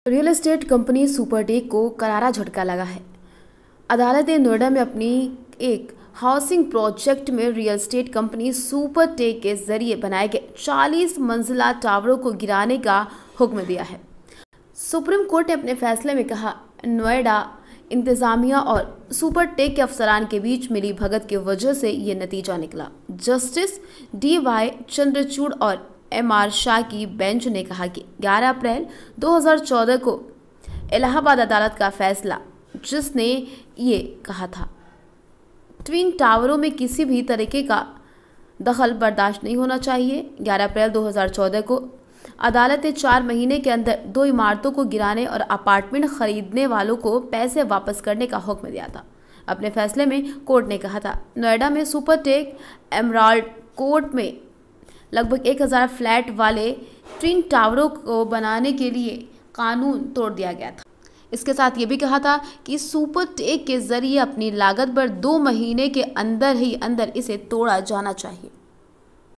Real estate company Supertech को करारा झटका लगा है। अदालत ने नोएडा में अपनी एक हाउसिंग प्रोजेक्ट में रियल एस्टेट कंपनी सुपरटेक के जरिए बनाए गए 40 मंजिला टावरों को गिराने का हुक्म दिया है। सुप्रीम कोर्ट ने अपने फैसले में कहा, नोएडा इंतजामिया और सुपरटेक के अफसरान के बीच मिली भगत की वजह से ये नतीजा निकला। जस्टिस DY चंद्रचूड़ और MR शाह की बेंच ने कहा कि 11 अप्रैल 2014 को इलाहाबाद अदालत का फैसला, जिसने ये कहा था ट्विन टावरों में किसी भी तरीके का दखल बर्दाश्त नहीं होना चाहिए। 11 अप्रैल 2014 को अदालत ने 4 महीने के अंदर 2 इमारतों को गिराने और अपार्टमेंट खरीदने वालों को पैसे वापस करने का हुक्म दिया था। अपने फैसले में कोर्ट ने कहा था, नोएडा में सुपरटेक एमराल्ड कोर्ट में लगभग 1000 फ्लैट वाले ट्विन टावरों को बनाने के लिए कानून तोड़ दिया गया था। इसके साथ ये भी कहा था कि सुपरटेक के जरिए अपनी लागत पर 2 महीने के अंदर ही इसे तोड़ा जाना चाहिए।